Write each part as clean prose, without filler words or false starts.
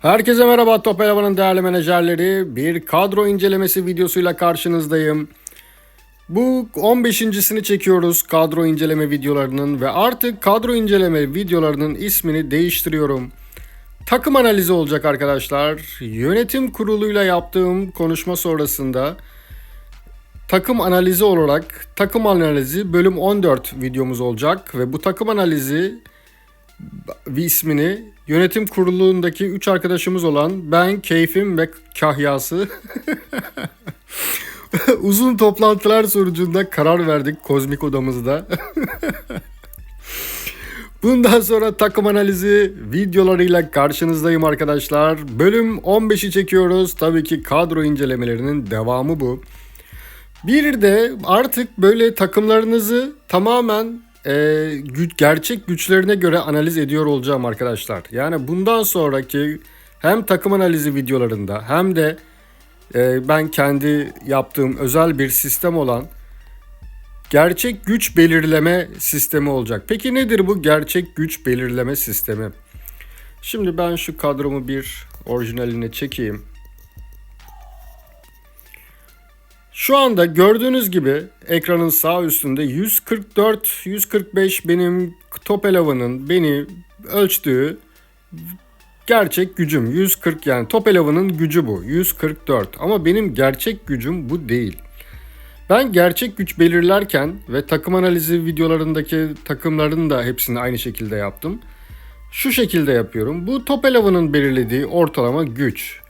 Herkese merhaba, Top Eleman'ın değerli menajerleri. Bir kadro incelemesi videosuyla karşınızdayım. Bu 15.sini çekiyoruz kadro inceleme videolarının ve artık kadro inceleme videolarının ismini değiştiriyorum. Takım analizi olacak arkadaşlar. Yönetim kuruluyla yaptığım konuşma sonrasında takım analizi olarak takım analizi bölüm 14 videomuz olacak ve bu takım analizi ismini yönetim kurulundaki 3 arkadaşımız olan ben, Keyfim ve Kahyası uzun toplantılar sonucunda karar verdik kozmik odamızda. Bundan sonra takım analizi videolarıyla karşınızdayım arkadaşlar. Bölüm 15'i çekiyoruz. Tabii ki kadro incelemelerinin devamı bu. Bir de artık böyle takımlarınızı tamamen gerçek güçlerine göre analiz ediyor olacağım arkadaşlar. Yani bundan sonraki hem takım analizi videolarında hem de ben kendi yaptığım özel bir sistem olan gerçek güç belirleme sistemi olacak. Peki nedir bu gerçek güç belirleme sistemi? Şimdi ben şu kadromu bir orijinaline çekeyim. Şu anda gördüğünüz gibi ekranın sağ üstünde 144-145 benim top elemanın beni ölçtüğü gerçek gücüm. 140 yani top elemanın gücü bu. 144 ama benim gerçek gücüm bu değil. Ben gerçek güç belirlerken ve takım analizi videolarındaki takımların da hepsini aynı şekilde yaptım. Şu şekilde yapıyorum. Bu top elemanın belirlediği ortalama güç.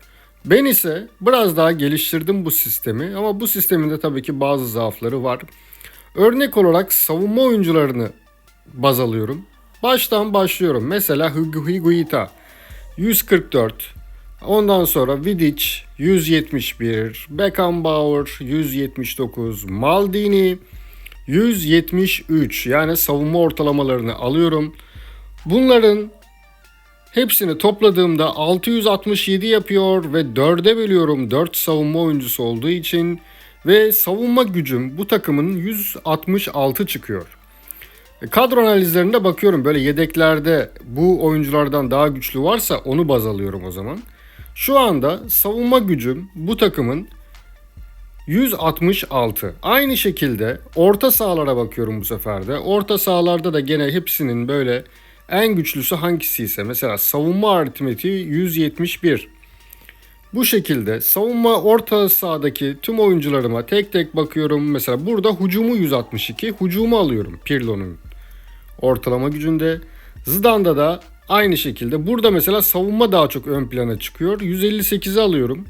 Ben ise biraz daha geliştirdim bu sistemi ama bu sistemin de tabii ki bazı zaafları var. Örnek olarak savunma oyuncularını baz alıyorum. Baştan başlıyorum. Mesela Higuita 144. Ondan sonra Vidic 171, Beckenbauer 179, Maldini 173. Yani savunma ortalamalarını alıyorum. Bunların hepsini topladığımda 667 yapıyor ve 4'e bölüyorum 4 savunma oyuncusu olduğu için ve savunma gücüm bu takımın 166 çıkıyor. Kadro analizlerinde bakıyorum böyle yedeklerde bu oyunculardan daha güçlü varsa onu baz alıyorum o zaman. Şu anda savunma gücüm bu takımın 166. Aynı şekilde orta sahalara bakıyorum bu sefer de. Orta sahalarda da gene hepsinin böyle en güçlüsü hangisi ise mesela savunma aritmetiği 171. Bu şekilde savunma orta sahadaki tüm oyuncularıma tek tek bakıyorum. Mesela burada hücumu 162. Hücumu alıyorum Pirlo'nun ortalama gücünde. Zidane'da da aynı şekilde. Burada mesela savunma daha çok ön plana çıkıyor. 158'i alıyorum.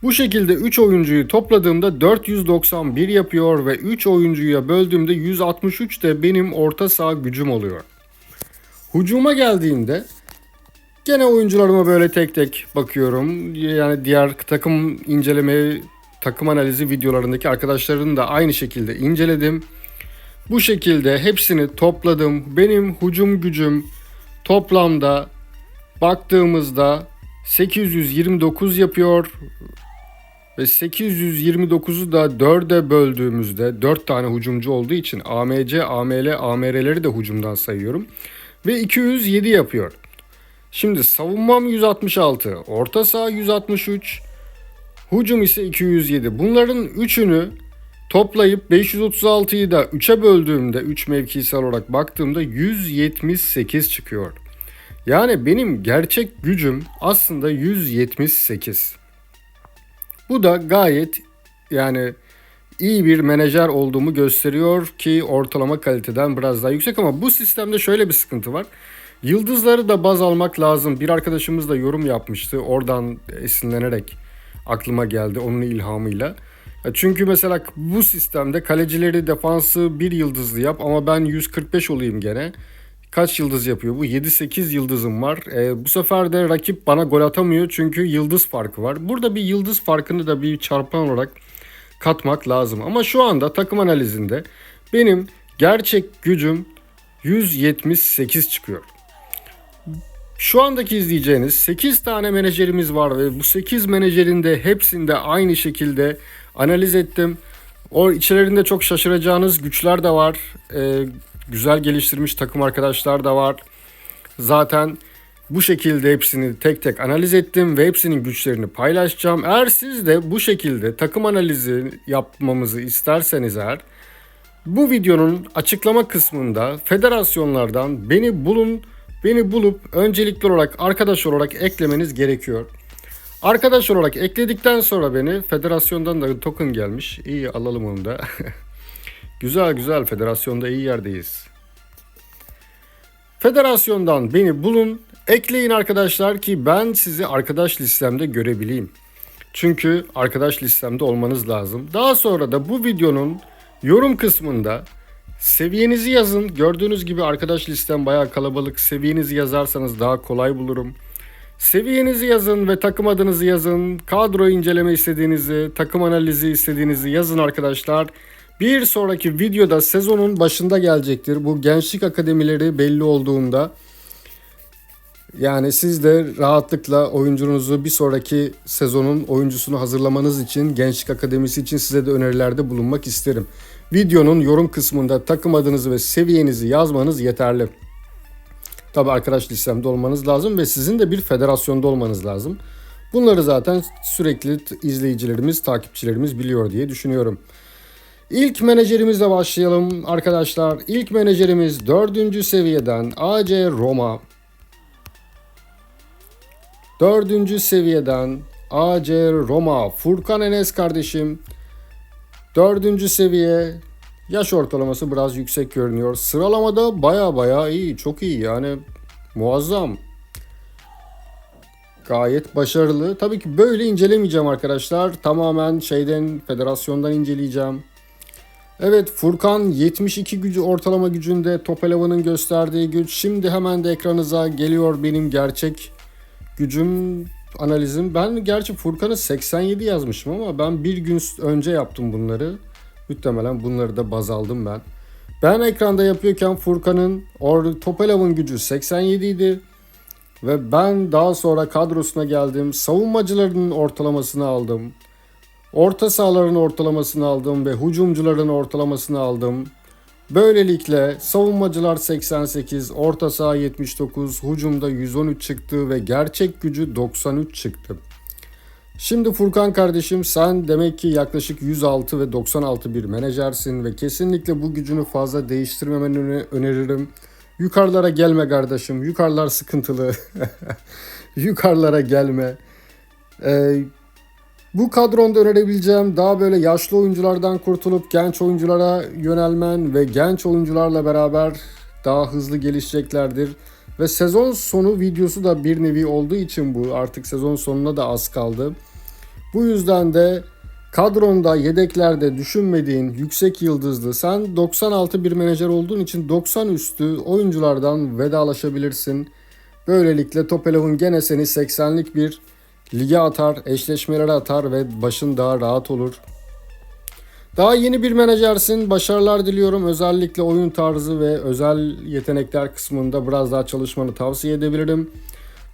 Bu şekilde 3 oyuncuyu topladığımda 491 yapıyor ve 3 oyuncuya böldüğümde 163 de benim orta saha gücüm oluyor. Hücuma geldiğinde gene oyuncularıma böyle tek tek bakıyorum. Yani diğer takım inceleme, takım analizi videolarındaki arkadaşların da aynı şekilde inceledim. Bu şekilde hepsini topladım. Benim hücum gücüm toplamda baktığımızda 829 yapıyor. Ve 829'u da 4'e böldüğümüzde 4 tane hücumcu olduğu için AMC, AML, AMR'leri de hücumdan sayıyorum. Ve 207 yapıyor. Şimdi savunmam 166, orta saha 163, hücum ise 207. Bunların üçünü toplayıp 536'yı da 3'e böldüğümde 3 mevkisel olarak baktığımda 178 çıkıyor. Yani benim gerçek gücüm aslında 178. Bu da gayet yani iyi bir menajer olduğumu gösteriyor ki ortalama kaliteden biraz daha yüksek ama bu sistemde şöyle bir sıkıntı var. Yıldızları da baz almak lazım. Bir arkadaşımız da yorum yapmıştı. Oradan esinlenerek aklıma geldi onun ilhamıyla. Çünkü mesela bu sistemde kalecileri defansı bir yıldızlı yap ama ben 145 olayım gene. Kaç yıldız yapıyor bu? 7-8 yıldızım var. Bu sefer de rakip bana gol atamıyor çünkü yıldız farkı var. Burada bir yıldız farkını da bir çarpan olarak katmak lazım. Ama şu anda takım analizinde benim gerçek gücüm 178 çıkıyor. Şu andaki izleyeceğiniz 8 tane menajerimiz var ve bu 8 menajerin de hepsinde aynı şekilde analiz ettim. O içlerinde çok şaşıracağınız güçler de var. Güzel geliştirmiş takım arkadaşlar da var. Zaten Bu şekilde hepsini tek tek analiz ettim ve hepsinin güçlerini paylaşacağım. Eğer siz de bu şekilde takım analizi yapmamızı isterseniz eğer, bu videonun açıklama kısmında federasyonlardan beni bulup öncelikli olarak arkadaş olarak eklemeniz gerekiyor. Arkadaş olarak ekledikten sonra beni, federasyondan da token gelmiş. İyi, alalım onu da. Güzel güzel, federasyonda iyi yerdeyiz. Federasyondan beni bulun, ekleyin arkadaşlar ki ben sizi arkadaş listemde görebileyim. Çünkü arkadaş listemde olmanız lazım. Daha sonra da bu videonun yorum kısmında seviyenizi yazın. Gördüğünüz gibi arkadaş listem bayağı kalabalık. Seviyenizi yazarsanız daha kolay bulurum. Seviyenizi yazın ve takım adınızı yazın. Kadro inceleme istediğinizi, takım analizi istediğinizi yazın arkadaşlar. Bir sonraki videoda sezonun başında gelecektir. Bu gençlik akademileri belli olduğunda, yani siz de rahatlıkla oyuncunuzu bir sonraki sezonun oyuncusunu hazırlamanız için, gençlik akademisi için size de önerilerde bulunmak isterim. Videonun yorum kısmında takım adınızı ve seviyenizi yazmanız yeterli. Tabi arkadaş listemde olmanız lazım ve sizin de bir federasyonda olmanız lazım. Bunları zaten sürekli izleyicilerimiz, takipçilerimiz biliyor diye düşünüyorum. İlk menajerimizle başlayalım arkadaşlar. İlk menajerimiz 4. seviyeden AC Roma. 4. seviyeden AC Roma Furkan Enes kardeşim. 4. seviye, yaş ortalaması biraz yüksek görünüyor. Sıralamada baya iyi, çok iyi yani, muazzam. Gayet başarılı. Tabii ki böyle incelemeyeceğim arkadaşlar. Tamamen federasyondan inceleyeceğim. Evet, Furkan 72 gücü, ortalama gücünde Topeleva'nın gösterdiği güç. Şimdi hemen de ekranınıza geliyor benim gerçek gücüm analizim. Ben gerçi Furkan'ı 87 yazmışım ama ben bir gün önce yaptım bunları. Muhtemelen bunları da baz aldım ben. Ben ekranda yapıyorken Furkan'ın Topelev'in gücü 87 idi. Ve ben daha sonra kadrosuna geldim. Savunmacıların ortalamasını aldım. Orta sahaların ortalamasını aldım ve hücumcuların ortalamasını aldım. Böylelikle savunmacılar 88, orta saha 79, hücumda 113 çıktı ve gerçek gücü 93 çıktı. Şimdi Furkan kardeşim, sen demek ki yaklaşık 106 ve 96 bir menajersin ve kesinlikle bu gücünü fazla değiştirmemeni öneririm. Yukarılara gelme kardeşim, yukarılar sıkıntılı. Yukarılara gelme. Bu kadronda önerebileceğim daha böyle yaşlı oyunculardan kurtulup genç oyunculara yönelmen ve genç oyuncularla beraber daha hızlı gelişeceklerdir. Ve sezon sonu videosu da bir nevi olduğu için bu artık sezon sonuna da az kaldı. Bu yüzden de kadronda, yedeklerde düşünmediğin yüksek yıldızlı, sen 96 bir menajer olduğun için 90 üstü oyunculardan vedalaşabilirsin. Böylelikle Topelev'in gene seni 80'lik bir lige atar, eşleşmelere atar ve başın daha rahat olur. Daha yeni bir menajersin. Başarılar diliyorum. Özellikle oyun tarzı ve özel yetenekler kısmında biraz daha çalışmanı tavsiye edebilirim.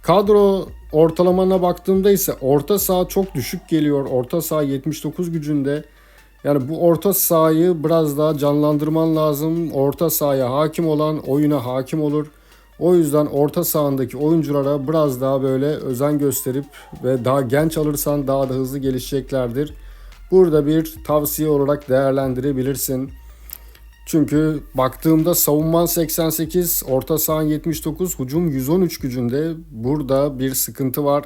Kadro ortalamana baktığımda ise orta saha çok düşük geliyor. Orta saha 79 gücünde. Yani bu orta sahayı biraz daha canlandırman lazım. Orta sahaya hakim olan oyuna hakim olur. O yüzden orta sahandaki oyunculara biraz daha böyle özen gösterip ve daha genç alırsan daha da hızlı gelişeceklerdir. Burada bir tavsiye olarak değerlendirebilirsin. Çünkü baktığımda savunman 88, orta sahan 79, hücum 113 gücünde. Burada bir sıkıntı var.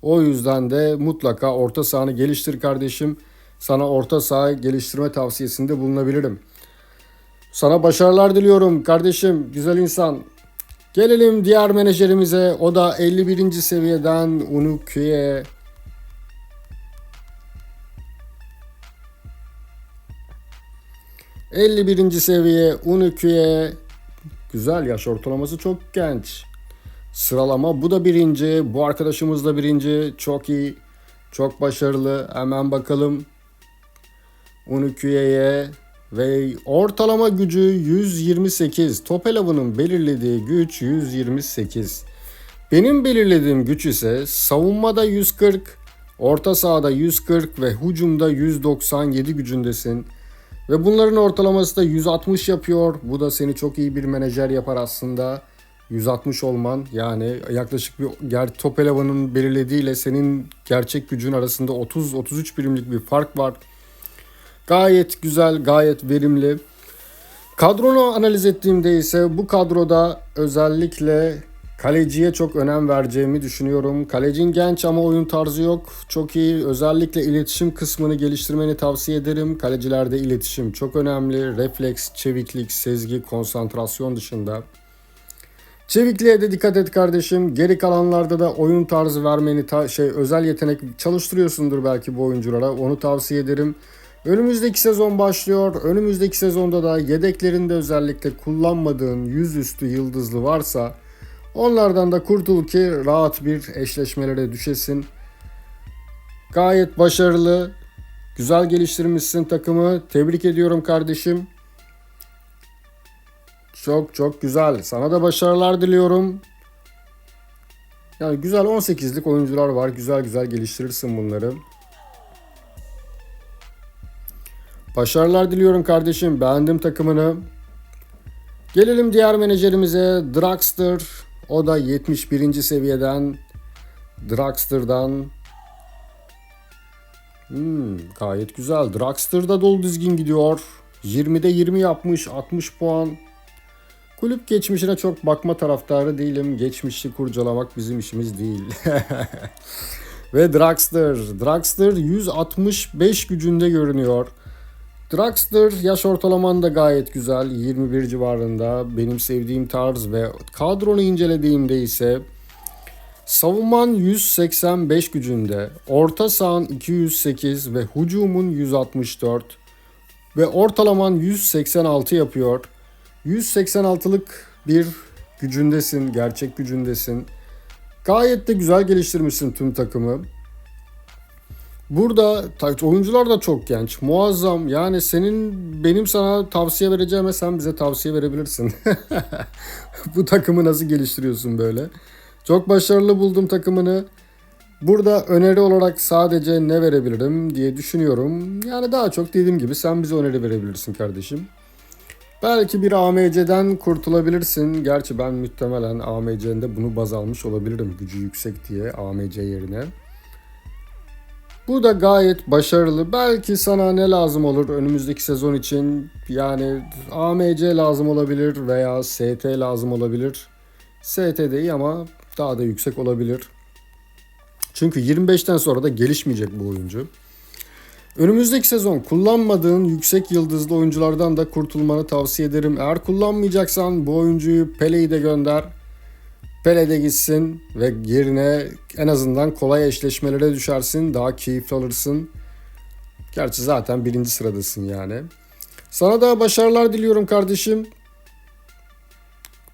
O yüzden de mutlaka orta sahanı geliştir kardeşim. Sana orta saha geliştirme tavsiyesinde bulunabilirim. Sana başarılar diliyorum kardeşim, güzel insan. Gelelim diğer menajerimize. O da 51. seviyeden Unuku'ya. 51. seviye Unuku'ya. Güzel, yaş ortalaması çok genç. Sıralama bu da birinci. Bu arkadaşımız da birinci. Çok iyi. Çok başarılı. Hemen bakalım. Unuku'ya. Ve ortalama gücü 128. Topelev'in belirlediği güç 128. Benim belirlediğim güç ise savunmada 140, orta sahada 140 ve hücumda 197 gücündesin. Ve bunların ortalaması da 160 yapıyor. Bu da seni çok iyi bir menajer yapar aslında. 160 olman, yani yaklaşık bir Topeleva'nın belirlediğiyle senin gerçek gücün arasında 30-33 birimlik bir fark var. Gayet güzel, gayet verimli. Kadronu analiz ettiğimde ise bu kadroda özellikle kaleciye çok önem vereceğimi düşünüyorum. Kalecin genç ama oyun tarzı yok. Çok iyi. Özellikle iletişim kısmını geliştirmeni tavsiye ederim. Kalecilerde iletişim çok önemli. Refleks, çeviklik, sezgi, konsantrasyon dışında. Çevikliğe de dikkat et kardeşim. Geri kalanlarda da oyun tarzı vermeni özel yetenek çalıştırıyorsundur belki bu oyunculara. Onu tavsiye ederim. Önümüzdeki sezon başlıyor. Önümüzdeki sezonda da yedeklerinde özellikle kullanmadığın yüzüstü yıldızlı varsa onlardan da kurtul ki rahat bir eşleşmelere düşesin. Gayet başarılı. Güzel geliştirmişsin takımı. Tebrik ediyorum kardeşim. Çok çok güzel. Sana da başarılar diliyorum. Yani güzel 18'lik oyuncular var. Güzel güzel geliştirirsin bunları. Başarılar diliyorum kardeşim. Beğendim takımını. Gelelim diğer menajerimize. Draxler. O da 71. seviyeden. Draxler'dan. Gayet güzel. Draxler da dolu dizgin gidiyor. 20'de 20 yapmış. 60 puan. Kulüp geçmişine çok bakma taraftarı değilim. Geçmişi kurcalamak bizim işimiz değil. Ve Draxler 165 gücünde görünüyor. Draxler yaş ortalaman da gayet güzel. 21 civarında. Benim sevdiğim tarz ve kadronu incelediğimde ise savunman 185 gücünde. Orta sahan 208 ve hücumun 164. Ve ortalaman 186 yapıyor. 186'lık bir gücündesin, gerçek gücündesin. Gayet de güzel geliştirmişsin tüm takımı. Burada oyuncular da çok genç, muazzam. Yani benim sana tavsiye vereceğime sen bize tavsiye verebilirsin. Bu takımı nasıl geliştiriyorsun böyle? Çok başarılı buldum takımını. Burada öneri olarak sadece ne verebilirim diye düşünüyorum. Yani daha çok dediğim gibi sen bize öneri verebilirsin kardeşim. Belki bir AMC'den kurtulabilirsin. Gerçi ben muhtemelen AMC'de bunu baz almış olabilirim. Gücü yüksek diye AMC yerine. Bu da gayet başarılı. Belki sana ne lazım olur önümüzdeki sezon için? Yani AMC lazım olabilir veya ST lazım olabilir. ST de iyi ama daha da yüksek olabilir. Çünkü 25'ten sonra da gelişmeyecek bu oyuncu. Önümüzdeki sezon kullanmadığın yüksek yıldızlı oyunculardan da kurtulmanı tavsiye ederim. Eğer kullanmayacaksan bu oyuncuyu Pele'yi de gönder. Pele de gitsin ve yerine en azından kolay eşleşmelere düşersin. Daha keyifli alırsın. Gerçi zaten birinci sıradasın yani. Sana da başarılar diliyorum kardeşim.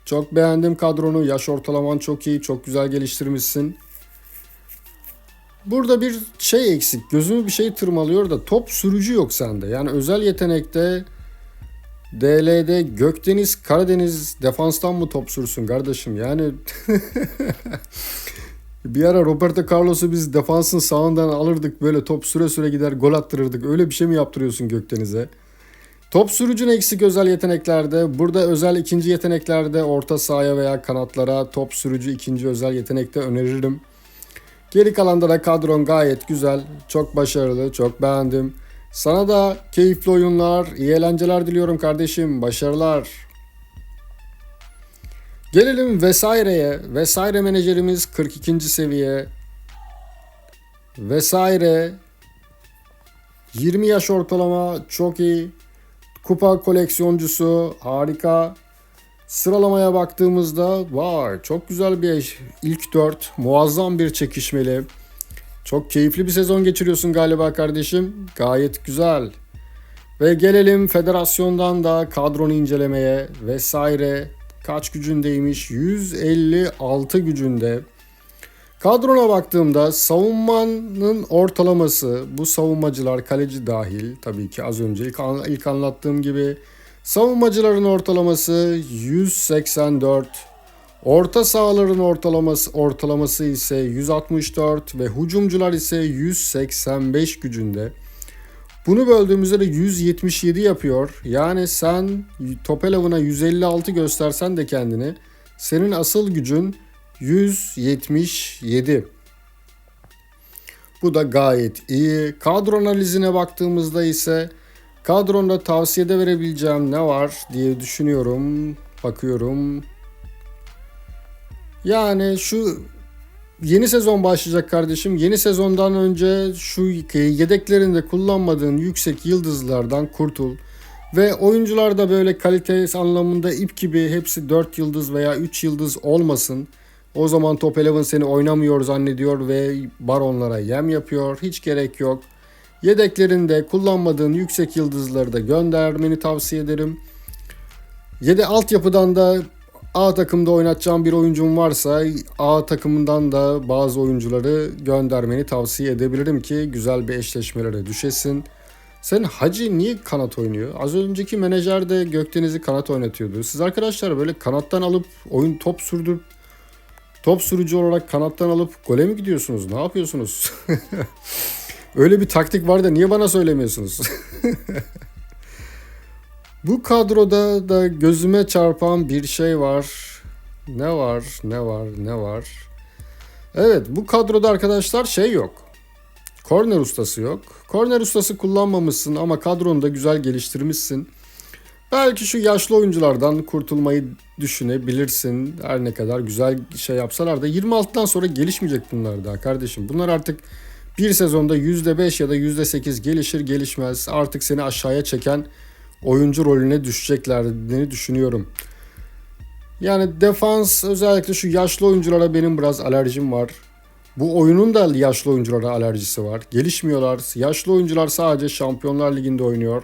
Çok beğendim kadronu. Yaş ortalaman çok iyi. Çok güzel geliştirmişsin. Burada bir şey eksik. Gözümü bir şey tırmalıyor da top sürücü yok sende. Yani özel yetenekte DL'de Gökdeniz, Karadeniz defanstan mı top sürsün kardeşim? Yani bir ara Roberto Carlos'u biz defansın sağından alırdık, böyle top süre süre gider gol attırırdık. Öyle bir şey mi yaptırıyorsun Gökdeniz'e? Top sürücün eksik özel yeteneklerde. Burada özel ikinci yeteneklerde orta sahaya veya kanatlara top sürücü ikinci özel yetenekte öneririm. Geri kalanda da kadron gayet güzel. Çok başarılı. Çok beğendim. Sana da keyifli oyunlar, iyi eğlenceler diliyorum kardeşim. Başarılar. Gelelim Vesaire'ye. Vesaire menajerimiz 42. seviye. Vesaire 20 yaş ortalama, çok iyi. Kupa koleksiyoncusu, harika. Sıralamaya baktığımızda vay çok güzel bir ilk 4, muazzam bir çekişmeli. Çok keyifli bir sezon geçiriyorsun galiba kardeşim. Gayet güzel. Ve gelelim federasyondan da kadronu incelemeye. Vesaire kaç gücündeymiş? 156 gücünde. Kadrona baktığımda savunmanın ortalaması, bu savunmacılar kaleci dahil tabii ki az önce ilk anlattığım gibi, savunmacıların ortalaması 184, orta sahaların ortalaması ise 164 ve hücumcular ise 185 gücünde. Bunu böldüğümüzde de 177 yapıyor. Yani sen Topelev'ına 156 göstersen de kendini, Senin asıl gücün 177. Bu da gayet iyi. Kadro analizine baktığımızda ise kadronda tavsiyede verebileceğim ne var diye düşünüyorum. Bakıyorum. Yani şu yeni sezon başlayacak kardeşim. Yeni sezondan önce şu yedeklerinde kullanmadığın yüksek yıldızlardan kurtul. Ve oyuncular da böyle kalite anlamında ip gibi hepsi 4 yıldız veya 3 yıldız olmasın. O zaman Top 11 seni oynamıyor zannediyor ve baronlara yem yapıyor. Hiç gerek yok. Yedeklerinde kullanmadığın yüksek yıldızları da göndermeni tavsiye ederim. Altyapıdan da A takımda oynatacağım bir oyuncum varsa A takımından da bazı oyuncuları göndermeni tavsiye edebilirim ki güzel bir eşleşmelere düşesin. Sen Hacı niye kanat oynuyor? Az önceki menajer de Gökdeniz'i kanat oynatıyordu. Siz arkadaşlar böyle kanattan alıp top sürücü olarak kanattan alıp gole mi gidiyorsunuz? Ne yapıyorsunuz? Öyle bir taktik var da niye bana söylemiyorsunuz? Bu kadroda da gözüme çarpan bir şey var. Ne var? Evet, bu kadroda arkadaşlar şey yok. Korner ustası yok. Korner ustası kullanmamışsın ama kadronu da güzel geliştirmişsin. Belki şu yaşlı oyunculardan kurtulmayı düşünebilirsin. Her ne kadar güzel şey yapsalar da 26'dan sonra gelişmeyecek bunlar daha kardeşim. Bunlar artık bir sezonda %5 ya da %8 gelişir gelişmez. Artık seni aşağıya çeken oyuncu rolüne düşeceklerini düşünüyorum. Yani defans, özellikle şu yaşlı oyunculara benim biraz alerjim var. Bu oyunun da yaşlı oyunculara alerjisi var. Gelişmiyorlar. Yaşlı oyuncular sadece Şampiyonlar Ligi'nde oynuyor.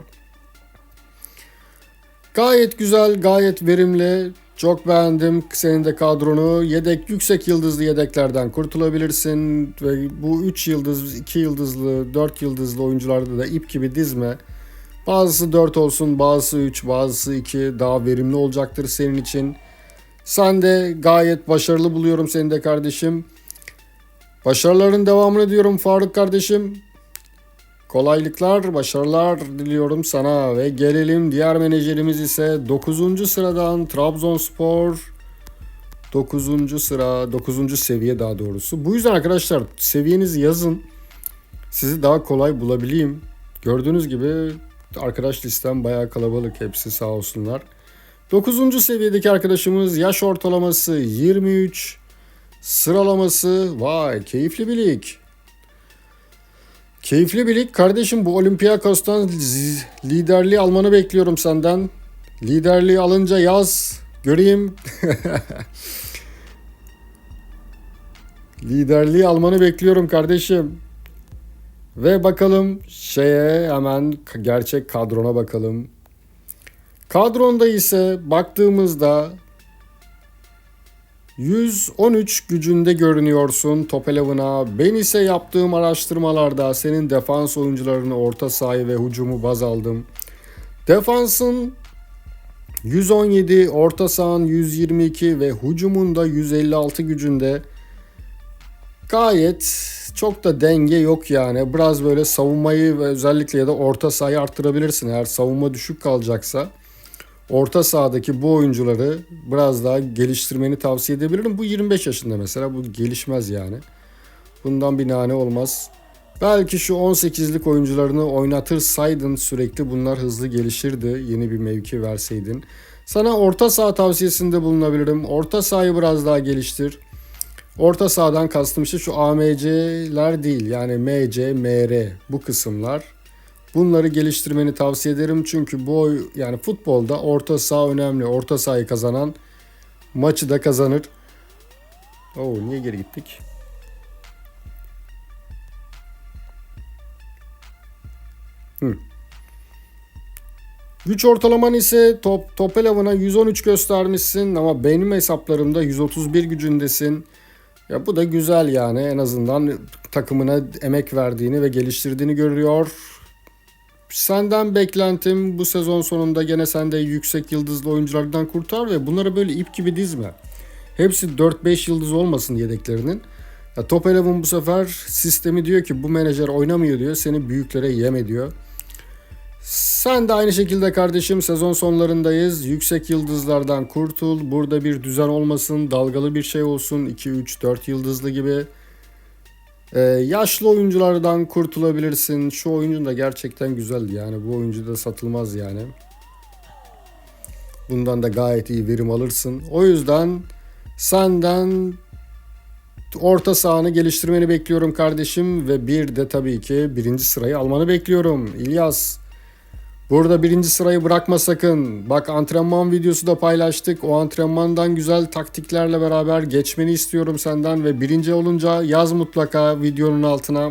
Gayet güzel, gayet verimli. Çok beğendim senin de kadronu. Yüksek yıldızlı yedeklerden kurtulabilirsin. Ve bu 3 yıldız, 2 yıldızlı, 4 yıldızlı oyuncularda da ip gibi dizme. Bazısı 4 olsun, bazısı 3, bazısı 2 daha verimli olacaktır senin için. Sen de gayet başarılı buluyorum seni de kardeşim. Başarıların devamını diyorum Faruk kardeşim. Kolaylıklar, başarılar diliyorum sana ve gelelim diğer menajerimiz ise 9. sıradan Trabzonspor. 9. seviye daha doğrusu. Bu yüzden arkadaşlar seviyenizi yazın. Sizi daha kolay bulabileyim. Gördüğünüz gibi arkadaş listem bayağı kalabalık, hepsi sağ olsunlar. 9. seviyedeki arkadaşımız yaş ortalaması 23. Sıralaması vay keyifli bir lig. Keyifli bir lig kardeşim, bu Olympiakos'tan liderliği almanı bekliyorum senden. Liderliği alınca yaz göreyim. Liderliği almanı bekliyorum kardeşim. Ve bakalım hemen gerçek kadrona bakalım. Kadronda ise baktığımızda 113 gücünde görünüyorsun Top 11'a. Ben ise yaptığım araştırmalarda senin defans oyuncularını, orta sahayı ve hücumu baz aldım. Defansın 117, orta sahan 122 ve hücumun da 156 gücünde. Gayet çok da denge yok yani. Biraz böyle savunmayı ve özellikle ya da orta sahayı arttırabilirsin eğer savunma düşük kalacaksa. Orta sahadaki bu oyuncuları biraz daha geliştirmeni tavsiye edebilirim. Bu 25 yaşında mesela, bu gelişmez yani. Bundan bir nane olmaz. Belki şu 18'lik oyuncularını oynatırsaydın sürekli bunlar hızlı gelişirdi. Yeni bir mevki verseydin. Sana orta saha tavsiyesinde bulunabilirim. Orta sahayı biraz daha geliştir. Orta sahadan kastım işte şu AMC'ler değil yani MC, MR bu kısımlar. Bunları geliştirmeni tavsiye ederim çünkü yani futbolda orta saha önemli. Orta sahayı kazanan maçı da kazanır. Niye geri gittik? Güç ortalaman ise Top 11'a 113 göstermişsin ama benim hesaplarımda 131 gücündesin. Ya bu da güzel yani, en azından takımına emek verdiğini ve geliştirdiğini görüyor. Senden beklentim bu sezon sonunda gene sen de yüksek yıldızlı oyunculardan kurtar ve bunları böyle ip gibi dizme. Hepsi 4-5 yıldız olmasın yedeklerinin. Ya Top 11 bu sefer sistemi diyor ki bu menajer oynamıyor diyor, seni büyüklere yem ediyor. Sen de aynı şekilde kardeşim, sezon sonlarındayız. Yüksek yıldızlardan kurtul. Burada bir düzen olmasın, dalgalı bir şey olsun. 2, 3, 4 yıldızlı gibi. Yaşlı oyunculardan kurtulabilirsin. Şu oyuncu da gerçekten güzeldi yani. Bu oyuncu da satılmaz yani. Bundan da gayet iyi verim alırsın. O yüzden senden orta sahanı geliştirmeni bekliyorum kardeşim. Ve bir de tabii ki birinci sırayı almanı bekliyorum. İlyas, burada birinci sırayı bırakma sakın. Bak, antrenman videosu da paylaştık. O antrenmandan güzel taktiklerle beraber geçmeni istiyorum senden. Ve birinci olunca yaz mutlaka videonun altına.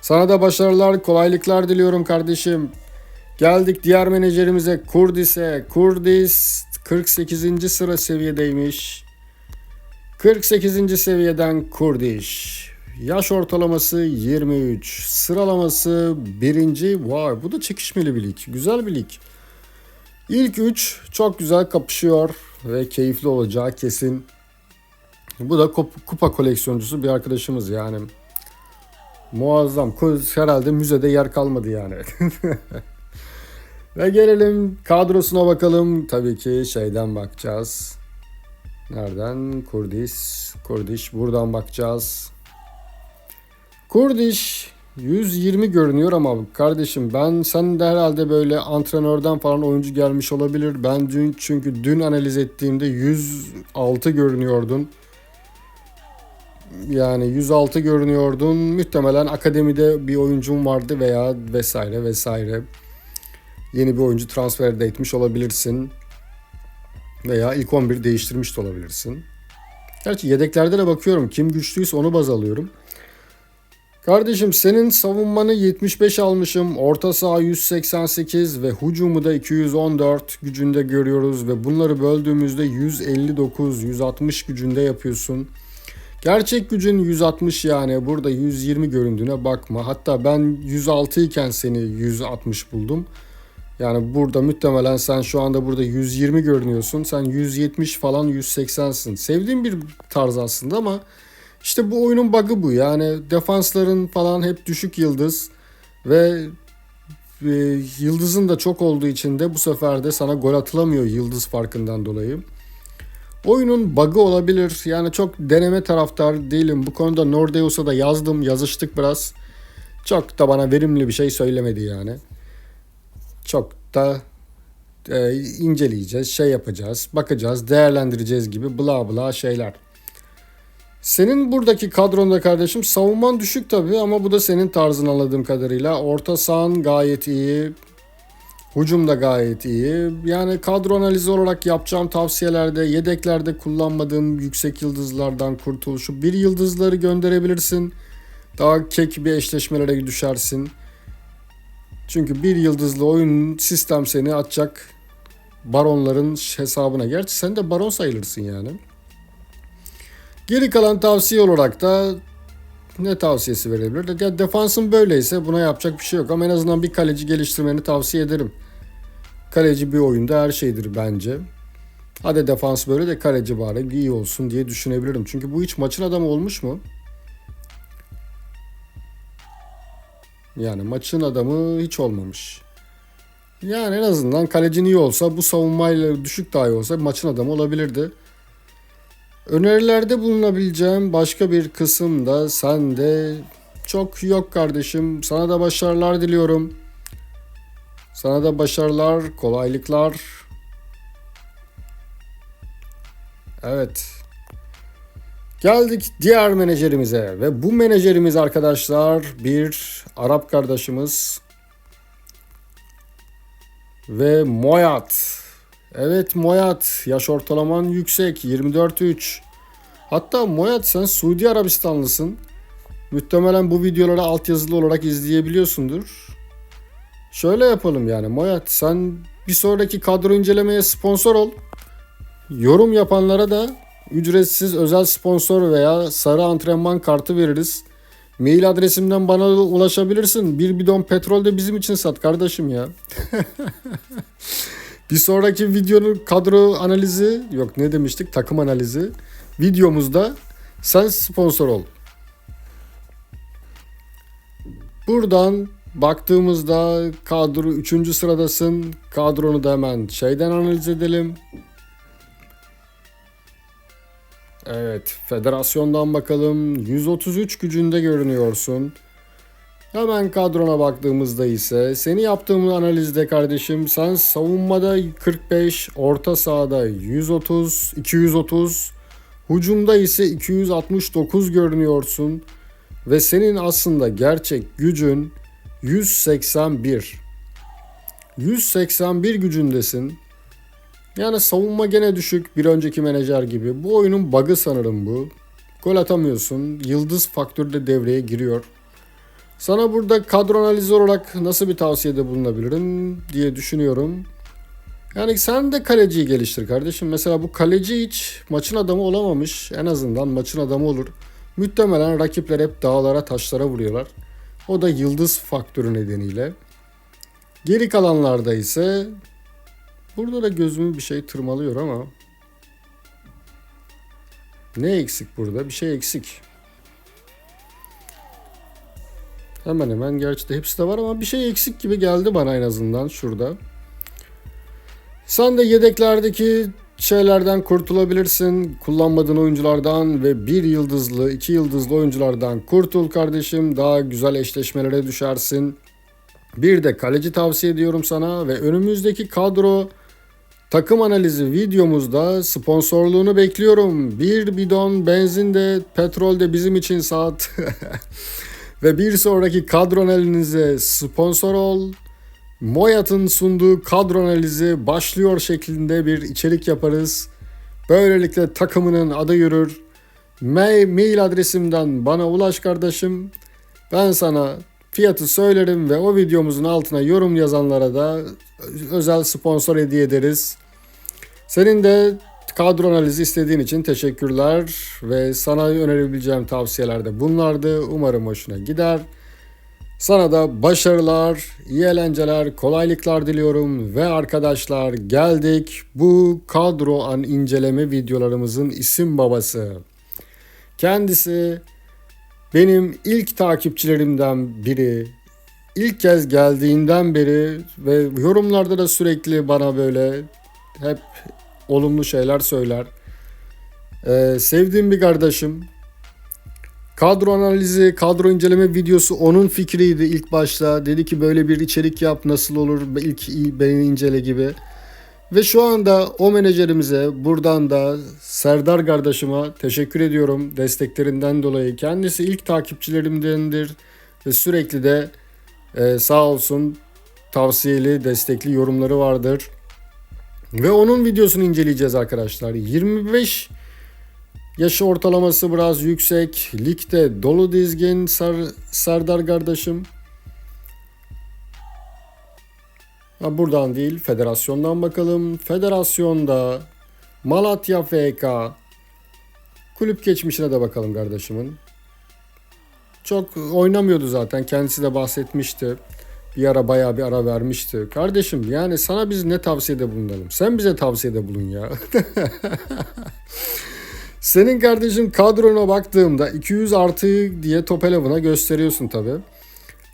Sana da başarılar, kolaylıklar diliyorum kardeşim. Geldik diğer menajerimize, Kurdis'e. Kurdis 48. sıra seviyedeymiş. 48. seviyeden Kurdiş. Yaş ortalaması 23. Sıralaması 1. Vay, bu da çekişmeli bir lig. Güzel bir lig. İlk 3 çok güzel kapışıyor ve keyifli olacağı kesin. Bu da kupa koleksiyoncusu bir arkadaşımız yani. Muazzam. Herhalde müzede yer kalmadı yani. Ve gelelim kadrosuna bakalım. Tabii ki şeyden bakacağız. Nereden? Kurdiş. Buradan bakacağız. Kurdiş 120 görünüyor ama kardeşim, sen de herhalde böyle antrenörden falan oyuncu gelmiş olabilir. Ben çünkü dün analiz ettiğimde 106 görünüyordun. Yani 106 görünüyordun. Muhtemelen akademide bir oyuncun vardı veya vesaire vesaire. Yeni bir oyuncu transfer de etmiş olabilirsin. Veya ilk 11 değiştirmiş de olabilirsin. Gerçi yedeklerde de bakıyorum. Kim güçlüyse onu baz alıyorum. Kardeşim, senin savunmanı 75 almışım. Orta saha 188 ve hücumu da 214 gücünde görüyoruz. Ve bunları böldüğümüzde 159, 160 gücünde yapıyorsun. Gerçek gücün 160 yani. Burada 120 göründüğüne bakma. Hatta ben 106 iken seni 160 buldum. Yani burada muhtemelen sen şu anda burada 120 görünüyorsun. Sen 170 falan 180'sin. Sevdiğim bir tarz aslında ama işte bu oyunun bug'ı bu. Yani defansların falan hep düşük yıldız ve yıldızın da çok olduğu için de bu sefer de sana gol atılamıyor yıldız farkından dolayı. Oyunun bug'ı olabilir. Yani çok deneme taraftar değilim. Bu konuda Nordeus'a da yazıştık biraz. Çok da bana verimli bir şey söylemedi yani. Çok da inceleyeceğiz, yapacağız, bakacağız, değerlendireceğiz gibi bla bla şeyler. Senin buradaki kadronda kardeşim savunman düşük tabii ama bu da senin tarzın anladığım kadarıyla. Orta sahan gayet iyi. Hücum da gayet iyi. Yani kadro analizi olarak yapacağım tavsiyelerde yedeklerde kullanmadığın yüksek yıldızlardan kurtul. Şu bir yıldızları gönderebilirsin. Daha kek bir eşleşmelere düşersin. Çünkü bir yıldızlı oyun sistem seni atacak baronların hesabına. Gerçi sen de baron sayılırsın yani. Geri kalan tavsiye olarak da ne tavsiyesi verebilir? Ya defansın böyleyse buna yapacak bir şey yok. Ama en azından bir kaleci geliştirmeni tavsiye ederim. Kaleci bir oyunda her şeydir bence. Hadi defans böyle de kaleci bari iyi olsun diye düşünebilirim. Çünkü bu hiç maçın adamı olmuş mu? Yani maçın adamı hiç olmamış. Yani en azından kalecin iyi olsa, bu savunmayla düşük dahi olsa maçın adamı olabilirdi. Önerilerde bulunabileceğim başka bir kısım da sende çok yok kardeşim. Sana da başarılar diliyorum. Sana da başarılar, kolaylıklar. Evet. Geldik diğer menajerimize ve bu menajerimiz arkadaşlar bir Arap kardeşimiz ve Moyat. Evet Moyat, yaş ortalaman yüksek 24-3. Hatta Moyat, sen Suudi Arabistanlısın. Muhtemelen bu videoları altyazılı olarak izleyebiliyorsundur. Şöyle yapalım yani Moyat, sen bir sonraki kadro incelemeye sponsor ol. Yorum yapanlara da ücretsiz özel sponsor veya sarı antrenman kartı veririz. Mail adresimden bana ulaşabilirsin. Bir bidon petrol de bizim için sat kardeşim ya. Bir sonraki videonun kadro analizi, yok ne demiştik, takım analizi videomuzda sen sponsor ol. Buradan baktığımızda kadro 3. sıradasın. Kadronu da hemen şeyden analiz edelim. Evet, federasyondan bakalım. 133 gücünde görünüyorsun. Hemen kadrona baktığımızda ise seni yaptığım analizde kardeşim sen savunmada 45, orta sahada 130, 230, hücumda ise 269 görünüyorsun ve senin aslında gerçek gücün 181. 181 gücündesin. Yani savunma gene düşük bir önceki menajer gibi. Bu oyunun bug'ı sanırım bu. Gol atamıyorsun. Yıldız faktörü de devreye giriyor. Sana burada kadro analizi olarak nasıl bir tavsiyede bulunabilirim diye düşünüyorum. Yani sen de kaleciyi geliştir kardeşim. Mesela bu kaleci hiç maçın adamı olamamış. En azından maçın adamı olur. Muhtemelen rakipler hep dağlara taşlara vuruyorlar. O da yıldız faktörü nedeniyle. Geri kalanlarda ise burada da gözümü bir şey tırmalıyor ama ne eksik burada? Bir şey eksik. Hemen hemen gerçi de hepsi de var ama bir şey eksik gibi geldi bana en azından şurada. Sen de yedeklerdeki şeylerden kurtulabilirsin. Kullanmadığın oyunculardan ve 1 yıldızlı, 2 yıldızlı oyunculardan kurtul kardeşim. Daha güzel eşleşmelere düşersin. Bir de kaleci tavsiye ediyorum sana ve önümüzdeki kadro takım analizi videomuzda sponsorluğunu bekliyorum. Bir bidon benzin de petrol de bizim için saat. Ve bir sonraki kadro analize sponsor ol. Moyat'ın sunduğu kadro analizi başlıyor şeklinde bir içerik yaparız. Böylelikle takımının adı yürür. Mail adresimden bana ulaş kardeşim. Ben sana fiyatı söylerim ve o videomuzun altına yorum yazanlara da özel sponsor hediye ederiz. Senin de kadro analizi istediğin için teşekkürler ve sana önerebileceğim tavsiyeler de bunlardı. Umarım hoşuna gider. Sana da başarılar, iyi eğlenceler, kolaylıklar diliyorum ve arkadaşlar geldik bu kadro an inceleme videolarımızın isim babası. Kendisi benim ilk takipçilerimden biri. İlk kez geldiğinden beri ve yorumlarda da sürekli bana böyle hep olumlu şeyler söyler. Sevdiğim bir kardeşim. Kadro analizi, kadro inceleme videosu onun fikriydi ilk başta. Dedi ki böyle bir içerik yap nasıl olur ilk beni incele gibi. Ve şu anda o menajerimize buradan da Serdar kardeşime teşekkür ediyorum desteklerinden dolayı. Kendisi ilk takipçilerimdendir ve sürekli de sağ olsun tavsiyeli, destekli yorumları vardır. Ve onun videosunu inceleyeceğiz arkadaşlar. 25 yaşı ortalaması biraz yüksek. Ligde dolu dizgin Serdar kardeşim. Buradan değil, federasyondan bakalım. Federasyonda Malatya FK kulüp geçmişine de bakalım kardeşimin. Çok oynamıyordu zaten. Kendisi de bahsetmişti. Bir ara bayağı bir ara vermişti. Kardeşim yani sana biz ne tavsiyede bulunalım? Sen bize tavsiyede bulun ya. Senin kardeşim kadrona baktığımda 200 artı diye top eleman'a gösteriyorsun tabi.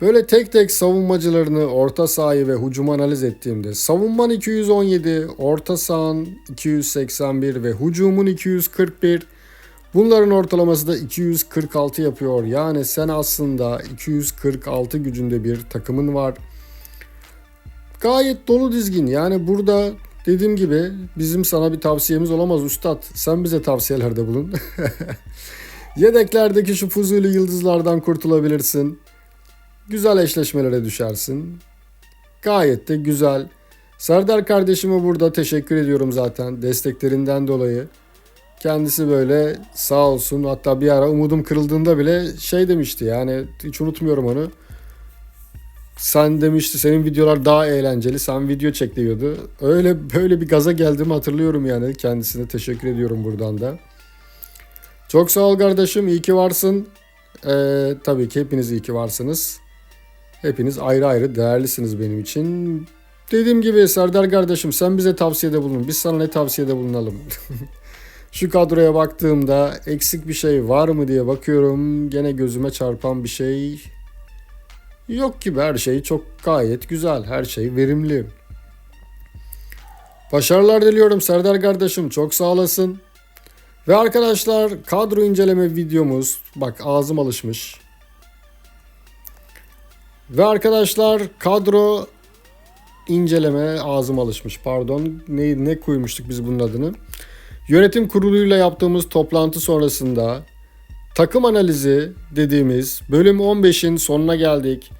Böyle tek tek savunmacılarını, orta sahayı ve hücumu analiz ettiğimde savunman 217, orta sahan 281 ve hücumun 241. Bunların ortalaması da 246 yapıyor. Yani sen aslında 246 gücünde bir takımın var. Gayet dolu dizgin. Yani burada dediğim gibi bizim sana bir tavsiyemiz olamaz üstad. Sen bize tavsiyelerde bulun. Yedeklerdeki şu fuzuli yıldızlardan kurtulabilirsin. Güzel eşleşmelere düşersin. Gayet de güzel. Serdar kardeşime burada teşekkür ediyorum zaten desteklerinden dolayı. Kendisi böyle sağ olsun, hatta bir ara umudum kırıldığında bile şey demişti, yani hiç unutmuyorum onu. Sen demişti senin videolar daha eğlenceli, sen video çek diyordu. Öyle böyle bir gaza geldiğimi hatırlıyorum yani, kendisine teşekkür ediyorum buradan da. Çok sağ ol kardeşim, iyi ki varsın. Tabii ki hepiniz iyi ki varsınız. Hepiniz ayrı ayrı değerlisiniz benim için. Dediğim gibi Serdar kardeşim sen bize tavsiyede bulun. Biz sana ne tavsiyede bulunalım? Şu kadroya baktığımda eksik bir şey var mı diye bakıyorum. Gene gözüme çarpan bir şey yok gibi, her şey çok gayet güzel. Her şey verimli. Başarılar diliyorum Serdar kardeşim. Çok sağ olasın. Ve arkadaşlar kadro inceleme videomuz. Bak ağzım alışmış. Ve arkadaşlar kadro inceleme ağzım alışmış. Pardon. Ne koymuştuk biz bunun adını? Yönetim kuruluyla yaptığımız toplantı sonrasında takım analizi dediğimiz bölüm 15'in sonuna geldik.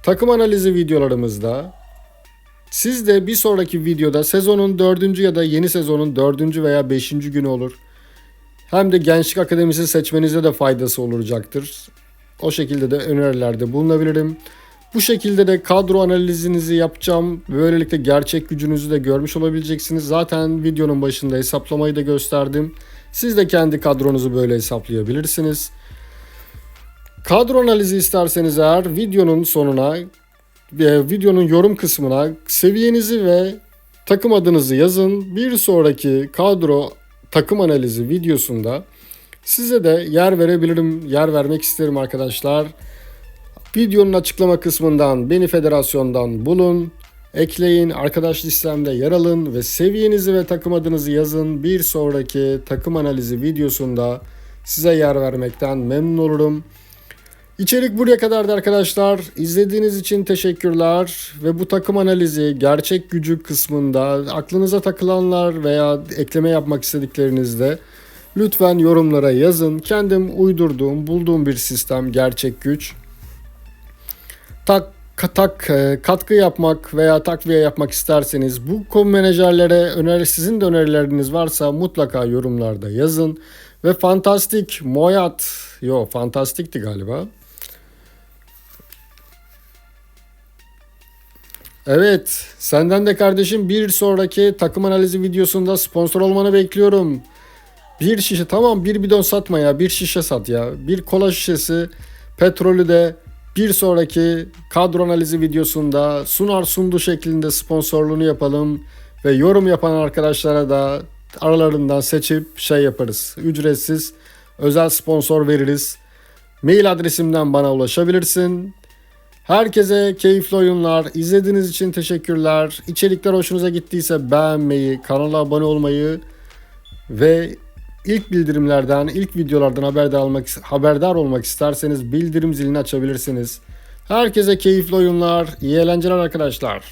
Takım analizi videolarımızda siz de bir sonraki videoda sezonun 4. ya da yeni sezonun 4. veya 5. günü olur. Hem de Gençlik Akademisi seçmenize de faydası olacaktır. O şekilde de önerilerde bulunabilirim. Bu şekilde de kadro analizinizi yapacağım. Böylelikle gerçek gücünüzü de görmüş olabileceksiniz. Zaten videonun başında hesaplamayı da gösterdim. Siz de kendi kadronuzu böyle hesaplayabilirsiniz. Kadro analizi isterseniz eğer videonun sonuna ve videonun yorum kısmına seviyenizi ve takım adınızı yazın. Bir sonraki kadro takım analizi videosunda size de yer verebilirim, yer vermek isterim arkadaşlar. Videonun açıklama kısmından beni federasyondan bulun, ekleyin, arkadaş listemde yer alın ve seviyenizi ve takım adınızı yazın. Bir sonraki takım analizi videosunda size yer vermekten memnun olurum. İçerik buraya kadardı arkadaşlar. İzlediğiniz için teşekkürler ve bu takım analizi gerçek gücü kısmında aklınıza takılanlar veya ekleme yapmak istediklerinizde lütfen yorumlara yazın. Kendim bulduğum bir sistem gerçek güç. Katkı yapmak veya takviye yapmak isterseniz bu menajerlere sizin de önerileriniz varsa mutlaka yorumlarda yazın. Ve fantastikti galiba. Evet, senden de kardeşim bir sonraki takım analizi videosunda sponsor olmanı bekliyorum. Bir şişe, tamam, bir bidon satma ya, bir şişe sat ya. Bir kola şişesi, petrolü de bir sonraki kadro analizi videosunda sundu şeklinde sponsorluğunu yapalım. Ve yorum yapan arkadaşlara da aralarından seçip yaparız. Ücretsiz özel sponsor veririz. Mail adresimden bana ulaşabilirsin. Herkese keyifli oyunlar. İzlediğiniz için teşekkürler. İçerikler hoşunuza gittiyse beğenmeyi, kanala abone olmayı ve ilk videolardan haberdar olmak isterseniz bildirim zilini açabilirsiniz. Herkese keyifli oyunlar, iyi eğlenceler arkadaşlar.